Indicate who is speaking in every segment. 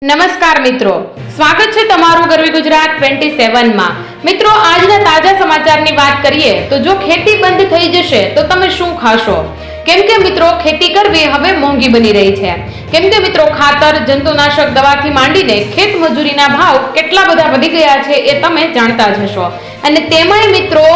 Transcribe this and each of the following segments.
Speaker 1: નમસ્કાર મિત્રો, સ્વાગત છે તમારું ગરવી ગુજરાત 27 માં। મિત્રો, આજના તાજા સમાચારની વાત કરીએ તો જો ખેતી બંધ થઈ જશે તો તમે શું ખાશો? કેમ કે મિત્રો, ખેતી કરવી હવે મોંઘી બની રહી છે। કેમ કે મિત્રો, ખાતર, જંતુનાશક દવાથી માંડીને ખેત મજૂરીના ભાવ કેટલા બધા વધી ગયા છે એ તમે જાણતા જ હશો। અને તેમાંય મિત્રો,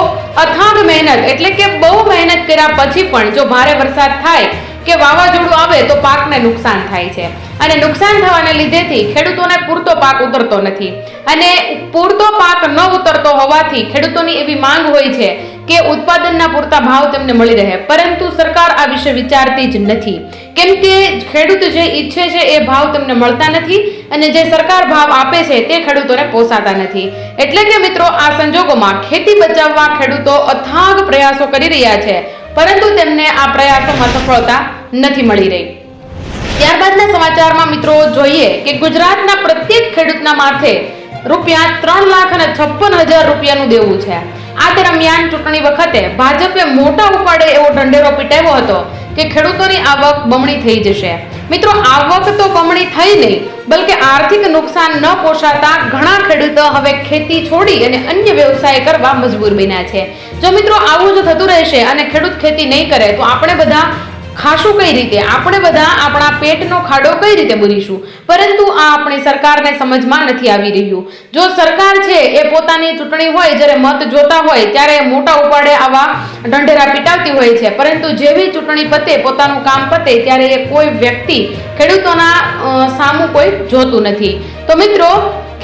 Speaker 1: અથાગ મહેનત એટલે કે બહુ મહેનત કર્યા પછી પણ જો ભારે વરસાદ થાય કે વાવાઝોડું આવે તો પાકને નુકસાન થાય છે અને નુકસાન થવાને લીધેથી ખેડૂતોને પૂરતો પાક ઉતરતો નથી અને પૂરતો પાક ન ઉતરતો હોવાથી ખેડૂતોની એવી માંગ હોય છે કે ઉત્પાદનના પૂરતા ભાવ તેમને મળી રહે, પરંતુ સરકાર આ વિશે વિચારતી જ નથી। કેમ કે ખેડૂત જે ઈચ્છે છે એ ભાવ તેમને મળતા નથી અને જે સરકાર ભાવ આપે છે તે ખેડૂતોને પોસાતા નથી। એટલે કે મિત્રો, આ સંજોગોમાં ખેતી બચાવવા ખેડૂતો અથાગ પ્રયાસો કરી રહ્યા છે, પરંતુ તેમને આ પ્રયાસોમાં સફળતા નથી મળી રહી। ત્યારબાદના સમાચારમાં મિત્રો જોઈએ કે ગુજરાતના પ્રત્યેક ખેડૂતના માથે રૂપિયા 3,56,000 રૂપિયાનું દેવું છે। આ દરમિયાન ચૂંટણી વખતે ભાજપે મોટા ઉપાડે એવો ઢંઢેરો પીટાવ્યો હતો કે ખેડૂતોની આવક બમણી થઈ જશે। મિત્રો, આવક તો બમણી થઈ નહીં, બલકે આર્થિક નુકસાન ન પોષાતા ઘણા ખેડૂતો હવે ખેતી છોડી અને અન્ય વ્યવસાય કરવા મજબૂર બન્યા છે। જો મિત્રો આવું જ થતું રહેશે અને ખેડૂત ખેતી નહીં કરે તો આપણે બધા ખાશું કઈ રીતે? આપણે બધા આપણા પેટનો ખાડો કઈ રીતે ભરીશું? પરંતુ આ આપણી સરકારને સમજમાં નથી આવી રહ્યું। જો સરકાર છે એ પોતાની ચૂંટણી હોય, જ્યારે મત જોતા હોય ત્યારે મોટા ઉપાડે આવા ઢંઢેરા પીટાવતી હોય છે, પરંતુ જેવી ચૂંટણી પતે, પોતાનું કામ પતે, ત્યારે એ કોઈ વ્યક્તિ ખેડૂતોના સામું કોઈ જોતું નથી। તો મિત્રો,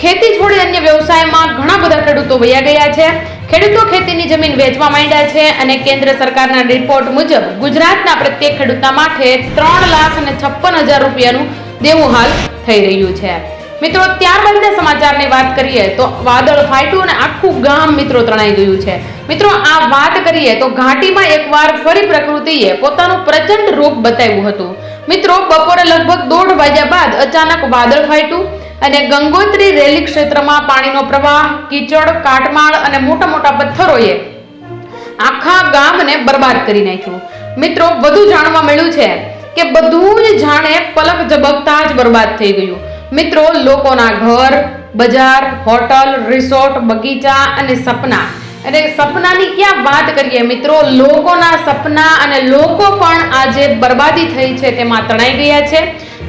Speaker 1: ખેતી છોડી અન્ય વ્યવસાયમાં ઘણા બધા ખેડૂતો વયા ગયા છે। ખેડૂતો ખેતીની જમીન વેચવા માંડ્યા છે અને કેન્દ્ર સરકારના રિપોર્ટ મુજબ ગુજરાતના પ્રત્યેક ખેડૂતના માથે 3,56,000 રૂપિયાનું દેવું હાલ થઈ રહ્યું છે। મિત્રો, ત્યારબાદના સમાચારની વાત કરીએ તો વાદળ ફાટ્યું અને આખું ગામ મિત્રો તણાઈ ગયું છે। મિત્રો, આ વાત કરીએ તો ઘાટીમાં એકવાર ફરી પ્રકૃતિએ પોતાનું પ્રચંડ રૂપ બતાવ્યું હતું। મિત્રો, બપોરે લગભગ 1:30 વાગ્યા બાદ અચાનક વાદળ ફાટ્યું અને ગંગોત્રી રેલી ક્ષેત્રમાં પાણીનો પ્રવાહ, કીચડ, કાટમાળ અને મોટા મોટા પથ્થરોએ આખા ગામને બરબાદ કરી નાખ્યું। મિત્રો, વધુ જાણવા મળ્યું છે કે બધું જ જાણે પલક ઝબકતા જ બરબાદ થઈ ગયું। મિત્રો, લોકોના ઘર, બજાર, હોટલ, રિસોર્ટ, બગીચા અને સપના, અને સપનાની ક્યાં વાત કરીએ મિત્રો, લોકોના સપના અને લોકો પણ આજે બરબાદી થઈ છે તેમાં તણાઈ ગયા છે।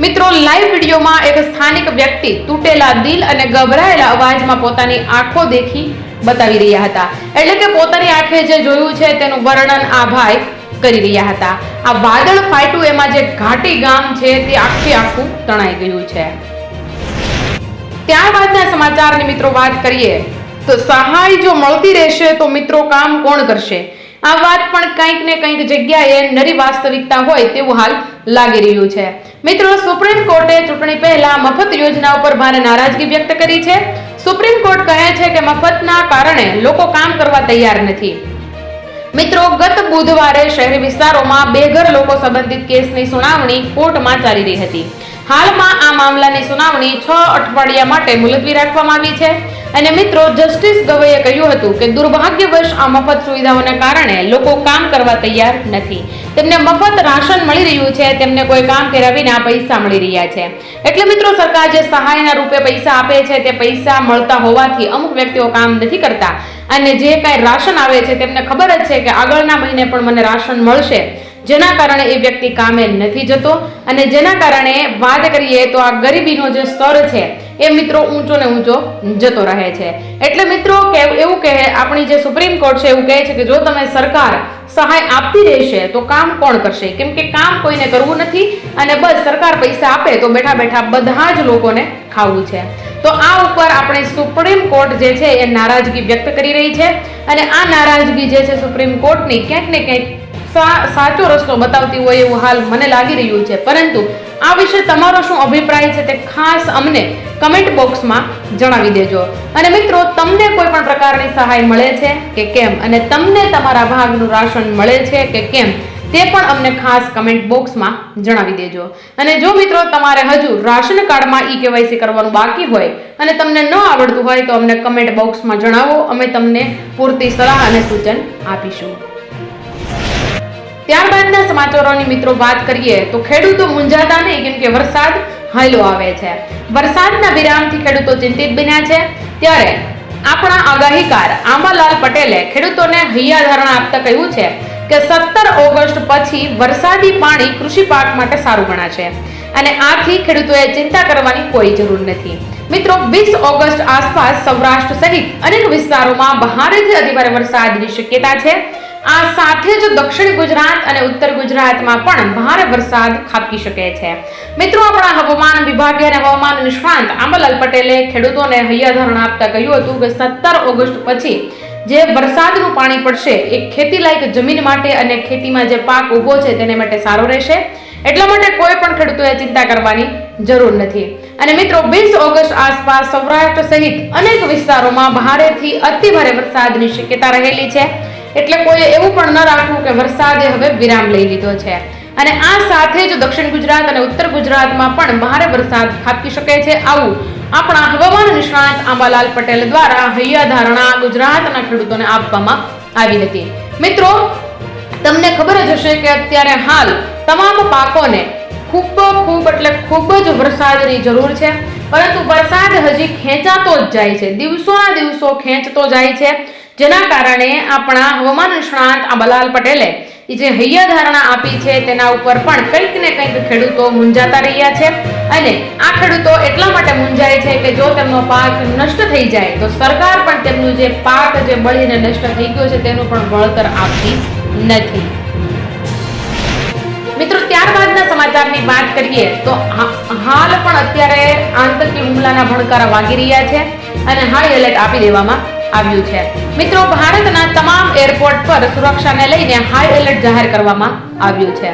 Speaker 1: મિત્રો, લાઈવ વિડીયોમાં એક સ્થાનિક વ્યક્તિ તૂટેલા દિલ અને ગભરાયેલા અવાજમાં પોતાની આંખો દેખી બતાવી રહ્યા હતા, એટલે કે પોતાની આંખે જે જોયું છે તેનું વર્ણન આ ભાઈ કરી રહ્યા હતા। આ વાદળ ફાટ્યું એમાં જે ઘાટી ગામ છે તે આખું તણાઈ ગયું છે। ત્યારબાદના સમાચારની મિત્રો વાત કરીએ તો સહાય જો મળતી રહેશે તો મિત્રો કામ કોણ કરશે? આ વાત પણ કંઈક ને કંઈક જગ્યાએ નરી વાસ્તવિકતા હોય તેવું હાલ લાગી રહ્યું છે। મિત્રો, સુપ્રીમ કોર્ટે ચૂંટણી પહેલા મફત યોજના ઉપર ભારે નારાજગી વ્યક્ત કરી છે। સુપ્રીમ કોર્ટ કહે છે કે મફતના કારણે લોકો કામ કરવા તૈયાર નથી। મિત્રો, ગત બુધવારે શહેરી વિસ્તારોમાં બેઘર લોકો સંબંધિત કેસની સુનાવણી કોર્ટમાં ચાલી રહી હતી। હાલમાં આ મામલાની સુનાવણી 6 અઠવાડિયા માટે મુલતવી રાખવામાં આવી છે અને મિત્રો, જસ્ટિસ ગવઈએ કહ્યું હતું કે દુર્ભાગ્યવશ આ મફત સુવિધાઓને કારણે લોકો કામ કરવા તૈયાર નથી। તેમને મફત રાશન મળી રહ્યું છે, તેમને કોઈ કામ કર્યા વિના પૈસા મળી રહ્યા છે। એટલે મિત્રો, સરકાર જે સહાયના રૂપે પૈસા આપે છે તે પૈસા મળતા હોવાથી અમુક વ્યક્તિઓ કામ નથી કરતા અને જે કાંઈ રાશન આવે છે તેમને ખબર જ છે કે આગળના મહિને પણ મને રાશન મળશે, જેના કારણે એ વ્યક્તિ કામે નથી જતો અને જેના કારણે વાત કરીએ તો આ ગરીબીનો જે સ્તર છે એ મિત્રો ઊંચો ને ઊંચો જતો રહે છે। એટલે મિત્રો, એવું કહે આપણી જે સુપ્રીમ કોર્ટ છે એવું કહે છે કે જો તમે સરકાર સહાય આપતી રહેશે તો કામ કોણ કરશે? કેમ કે કામ કોઈને કરવું નથી અને બસ સરકાર પૈસા આપે તો બેઠા બેઠા બધા જ લોકોને ખાવું છે। તો આ ઉપર આપણે સુપ્રીમ કોર્ટ જે છે એ નારાજગી વ્યક્ત કરી રહી છે અને આ નારાજગી જે છે સુપ્રીમ કોર્ટની ક્યાંક ને ક્યાંક સાચો રસ્તો બતાવતી હોય એવું હાલ મને લાગી રહ્યું છે। પરંતુ આ વિશે તમારો શું અભિપ્રાય છે તે ખાસ અમને કમેન્ટ બોક્સમાં જણાવી દેજો। અને મિત્રો, તમને કોઈ પણ પ્રકારની સહાય મળે છે કે કેમ અને તમને તમારા ભાગનું રાશન મળે છે કે કેમ તે પણ અમને ખાસ કમેન્ટ બોક્સમાં જણાવી દેજો। અને જો મિત્રો તમારે હજુ રાશન કાર્ડમાં ઈ-કેવાયસી કરવાનું બાકી હોય અને તમને ન આવડતું હોય તો અમને કમેન્ટ બોક્સમાં જણાવો, અમે તમને પૂરતી સલાહ અને સૂચન આપીશું। ત્યારબાદના સમાચારોની મિત્રો વાત કરીએ તો ખેડૂતો મૂંઝાતા નહીં, કેમ કે વરસાદ હાલ્યો આવે છે. વરસાદના વિરામથી ખેડૂતો ચિંતિત બન્યા છે. ત્યારે આપણા આગાહીકાર આંબાલાલ પટેલે ખેડૂતોને હૈયાધારણા આપતા કહ્યું છે કે 17 ઓગસ્ટ પછી વરસાદી પાણી કૃષિ પાક માટે સારું ગણાશે અને આથી ખેડૂતોએ ચિંતા કરવાની કોઈ જરૂર નથી. મિત્રો, 20 ઓગસ્ટ આસપાસ સૌરાષ્ટ્ર સહિત અનેક વિસ્તારોમાં ભારેથી અતિભારે વરસાદની શક્યતા છે. આ સાથે જ દક્ષિણ ગુજરાત અને ઉત્તર ગુજરાતમાં પણ ભારે વરસાદ ખાબકી શકે છે. મિત્રો, આપણા હવામાન વિભાગે અને હવામાન નિષ્ણાંત આંબાલાલ પટેલે ખેડૂતોને હૈયાધારણા આપતા કહ્યું હતું કે 17 ઓગસ્ટ પછી જે વરસાદનું પાણી પડશે એ ખેતીલાયક જમીન માટે અને ખેતીમાં જે પાક ઉભો છે તેને માટે સારો રહેશે. એટલા માટે કોઈ પણ ખેડૂતોએ ચિંતા કરવાની જરૂર નથી. અને મિત્રો, 20 ઓગસ્ટ આસપાસ સૌરાષ્ટ્ર સહિત અનેક વિસ્તારોમાં ભારેથી અતિભારે વરસાદની શક્યતા રહેલી છે. એટલે કોઈ એવું પણ ન રાખવું કે વરસાદે હવે વિરામ લઈ લીધો છે. અને આ સાથે જ દક્ષિણ ગુજરાત અને ઉત્તર ગુજરાતમાં પણ ભારે વરસાદ ખાબકી શકે છે. આવું આપણા હવામાન નિષ્ણાંત આંબાલાલ પટેલ દ્વારા હૈયાધારણા ગુજરાતના ખેડૂતોને આપવામાં આવી હતી. મિત્રો, તમને ખબર જ હશે કે અત્યારે હાલ તમામ પાકોને ખૂબ જ વરસાદની જરૂર છે. પરંતુ વરસાદ હજી ખેંચાતો જ જાય છે, દિવસોના દિવસો ખેંચતો જાય છે. જેના કારણે આપણા હવામાન નિષ્ણાંત આંબાલાલ પટેલે જે હૈયાધારણા આપી છે તેના ઉપર પણ કંઈક ને કંઈક ખેડૂતો મૂંઝાતા રહ્યા છે. અને આ ખેડૂતો એટલા માટે મૂંઝાય છે કે જો તેમનો પાક નષ્ટ થઈ જાય તો સરકાર પણ તેમનું જે પાક જે બળીને નષ્ટ થઈ ગયો છે તેનું પણ વળતર આપતી નથી. મિત્રો, ત્યારબાદના સમાચારની વાત કરીએ તો હાલ પણ અત્યારે આતંકી હુમલાના ભણકારા વાગી રહ્યા છે અને હાઈ એલર્ટ આપી દેવામાં આવ્યું છે. મિત્રો, ભારતના તમામ એરપોર્ટ પર સુરક્ષાને લઈને હાઈ એલર્ટ જાહેર કરવામાં આવ્યું છે.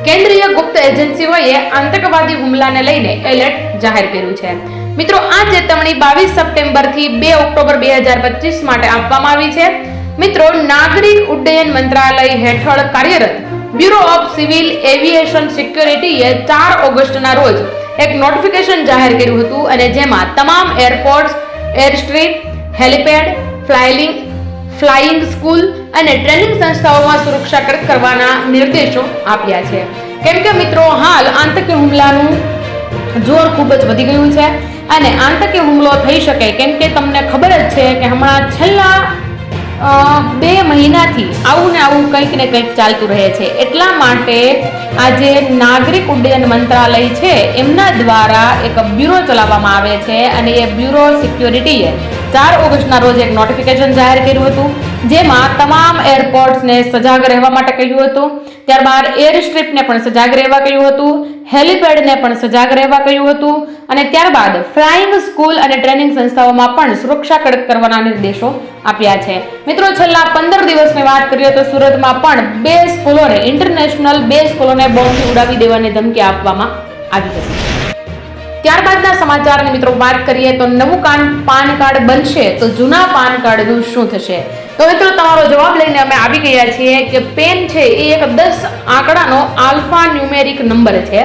Speaker 1: કેન્દ્રીય ગુપ્ત એજન્સીઓએ આતંકવાદી હુમલાને લઈને એલર્ટ જાહેર કર્યું છે. મિત્રો, આ ચેતવણી 22 સપ્ટેમ્બરથી 2 ઓક્ટોબર 2025 માટે આપવામાં આવી છે. મિત્રો, નાગરિક ઉડ્ડયન મંત્રાલય હેઠળ કાર્યરત બ્યુરો ઓફ સિવિલ એવિએશન સિક્યોરિટીએ 4 ઓગસ્ટના રોજ એક નોટિફિકેશન જાહેર કર્યું હતું અને જેમાં તમામ airports, airstrip, helipad, flying school અને ટ્રેનિંગ સંસ્થાઓમાં સુરક્ષા કડક કરવાના નિર્દેશો આપ્યા છે. કેમ કે મિત્રો, હાલ આતંકી હુમલાનું જોર ખૂબ જ વધી ગયું છે અને આતંકી હુમલો થઈ શકે કેમ કે તમને ખબર જ છે કે હમણાં છેલ્લા 2 મહિનાથી આવું ને આવું કંઈક ને કંઈક ચાલતું રહે છે. એટલા માટે આજે નાગરિક ઉડ્ડયન મંત્રાલય છે એમના દ્વારા એક બ્યુરો ચલાવવામાં આવે છે અને એ બ્યુરો સિક્યોરિટીએ 4 ઓગસ્ટના રોજ એક નોટિફિકેશન જાહેર કર્યું હતું જેમાં તમામ એરપોર્ટ્સને સજાગ રહેવા માટે કહ્યું હતું. ત્યારબાદ એર સ્ટ્રીપને પણ સજાગ રહેવા કહ્યું હતું, હેલિપેડને પણ સજાગ રહેવા કહ્યું હતું અને ત્યારબાદ ફ્લાઇંગ સ્કૂલ અને ટ્રેનિંગ સંસ્થાઓમાં પણ સુરક્ષા કડક કરવાના નિર્દેશો આપ્યા છે. મિત્રો, છેલ્લા 15 દિવસની વાત કરીએ તો સુરતમાં પણ 2 સ્કૂલોને, ઇન્ટરનેશનલ 2 સ્કૂલોને બોમ્બથી ઉડાવી દેવાની ધમકી આપવામાં આવી હતી. ત્યારબાદના સમાચારની મિત્રો વાત કરીએ તો નવું પાન કાર્ડ બનશે તો જૂના પાન કાર્ડનું શું થશે? તો મિત્રો, તમારો જવાબ લઈને અમે આવી ગયા છીએ કે પેન છે એ એક 10 આંકડાનો આલ્ફા ન્યુમેરિક નંબર છે.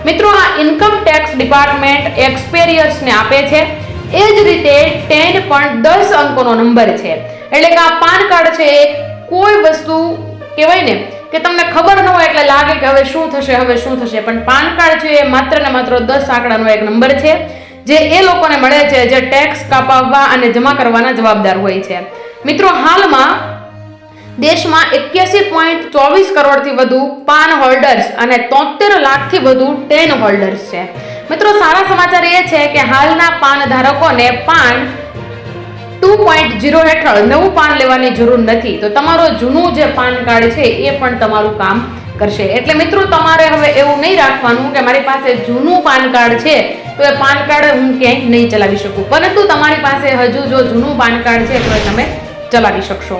Speaker 1: મિત્રો, આ ઇન્કમ ટેક્સ ડિપાર્ટમેન્ટ એક્સપેરિયન્સને આપે છે. એ જ રીતે 10 પણ 10 અંકોનો નંબર છે. એટલે કે આ પાન કાર્ડ છે એ કોઈ વસ્તુ કહેવાય ને કે તમને ખબર ન હોય એટલે લાગે કે હવે શું થશે, પણ પાન કાર્ડ છે એ માત્ર ને માત્ર 10 આંકડાનો એક નંબર છે જે એ લોકોને મળે છે જે ટેક્સ કાપવા અને જમા કરવાના જવાબદાર હોય છે. મિત્રો, હાલમાં દેશમાં 81.24 કરોડથી વધુ પાન હોલ્ડર્સ અને 73 લાખથી વધુ ટેન હોલ્ડર્સ છે. મિત્રો, સારા સમાચાર એ છે કે હાલના પાન ધારકોને પાન 2.0 હેઠળ નવું પાન લેવાની જરૂર નથી. તો તમારું જૂનું જે પાન કાર્ડ છે એ પણ તમારું કામ કરશે. એટલે મિત્રો, તમારે હવે એવું નહીં રાખવાનું કે મારી પાસે જૂનું પાન કાર્ડ છે તો એ પાન કાર્ડ હું ક્યાંય નહીં ચલાવી શકું, પરંતુ તમારી પાસે હજુ જો જૂનું પાન કાર્ડ છે તો એ તમે ચલાવી શકશો.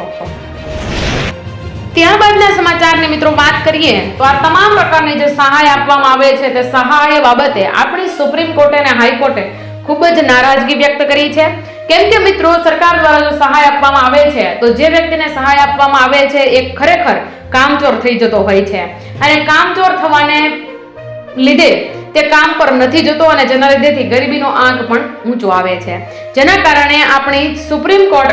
Speaker 1: ત્યારબાદના સમાચારની મિત્રો વાત કરીએ તો આ તમામ પ્રકારની જે સહાય આપવામાં આવે છે તે સહાય બાબતે આપણી સુપ્રીમ કોર્ટે અને હાઈકોર્ટે ખૂબ જ નારાજગી વ્યક્ત કરી છે. કેમ કે મિત્રો, સરકાર દ્વારા જો સહાય આપવામાં આવે છે તો જે વ્યક્તિને સહાય આપવામાં આવે છે એ ખરેખર કામચોર થઈ જતો હોય છે અને કામચોર થવાને લીધે તે કામ પર નથી જતો અને જેના લીધેથી ગરીબીનો આંક પણ ઊંચો આવે છે. જેના કારણે આપણી સુપ્રીમ કોર્ટ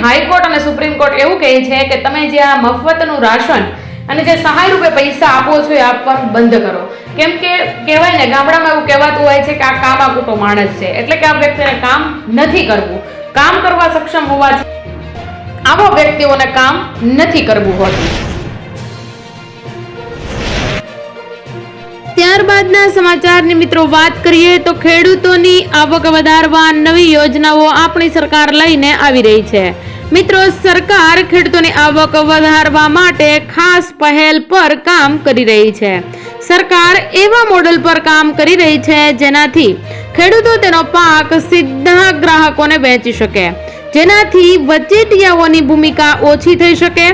Speaker 1: હાઈકોર્ટ અને સુપ્રીમ કોર્ટ એવું કહે છે કે તમે જે આ મફતનું રાશન અને જે સહાય રૂપે પૈસા આપો છો એ આપવાનું બંધ કરો. કેમ કે કહેવાય ને, ગામડામાં એવું કહેવાતું હોય છે કે આ કામ આકૂટો માણસ છે, એટલે કે આ વ્યક્તિને કામ નથી કરવું. કામ કરવા સક્ષમ હોવાથી આવા વ્યક્તિઓને કામ નથી કરવું હોતું. ત્યારબાદના સમાચારની મિત્રો વાત કરીએ તો ખેડૂતોની આવક વધારવા નવી યોજનાઓ આપણી સરકાર લઈને આવી રહી છે. મિત્રો, સરકાર ખેડૂતોની આવક વધારવા માટે ખાસ પહેલ પર કામ કરી રહી છે. સરકાર એવા મોડેલ પર કામ કરી રહી છે જેનાથી ખેડૂતો તેનો પાક સીધા ગ્રાહકોને વેચી શકે, જેનાથી વચેટિયાઓની ભૂમિકા ઓછી થઈ શકે.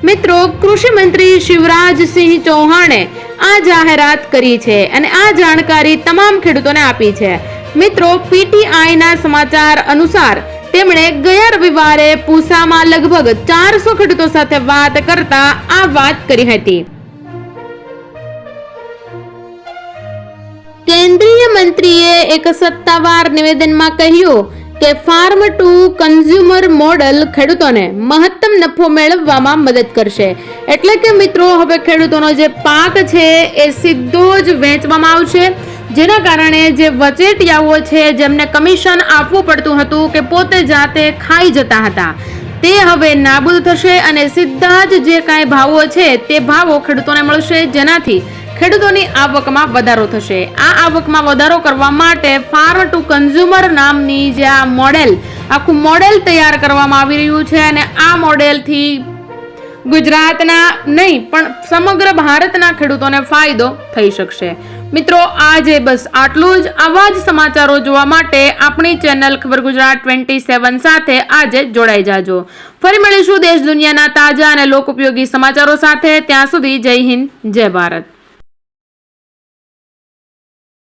Speaker 1: મિત્રો, કૃષિ મંત્રી શિવરાજસિંહ ચૌહાણે આ જાહેરાત કરી છે અને આ જાણકારી તમામ ખેડૂતોને આપી છે. મિત્રો, પીટીઆઈના સમાચાર અનુસાર તેમણે ગયા રવિવારે પૂસામાં લગભગ 400 ખેડૂતો સાથે વાત કરતા આ વાત કરી હતી. કેન્દ્રીય મંત્રીએ એક સત્તાવાર નિવેદનમાં કહ્યું કે ફાર્મ ટુ કન્ઝ્યુમર મોડલ ખેડૂતોને મહત્તમ નફો મેળવવામાં મદદ કરશે. એટલે કે મિત્રો, હવે ખેડૂતોનો જે પાક છે એ સીધો જ વેચવામાં આવશે, જેના કારણે જે વચેટિયાઓ છે જેમને કમિશન આપવું પડતું હતું કે પોતે જાતે ખાઈ જતા હતા, તે હવે નાબૂદ થશે અને સીધા જ જે કાંઈ ભાવો છે તે ભાવો ખેડૂતોને મળશે, જેનાથી ખેડૂતોની આવકમાં વધારો થશે. આ આવકમાં વધારો કરવા માટે ફાર્મ ટુ કન્ઝ્યુમર નામની જે આ મોડેલ, આખું મોડેલ તૈયાર કરવામાં આવી રહ્યું છે અને આ મોડેલથી ગુજરાતના નહીં પણ સમગ્ર ભારતના ખેડૂતોને ફાયદો થઈ શકશે. મિત્રો, આજે બસ આટલું જ. આવા જ સમાચારો જોવા માટે આપણી ચેનલ ખબર ગુજરાત 27 સાથે આજે જોડાઈ જાજો. ફરી મળીશું દેશ દુનિયાના તાજા અને લોકોપયોગી સમાચારો સાથે. ત્યાં સુધી જય હિન્દ, જય ભારત.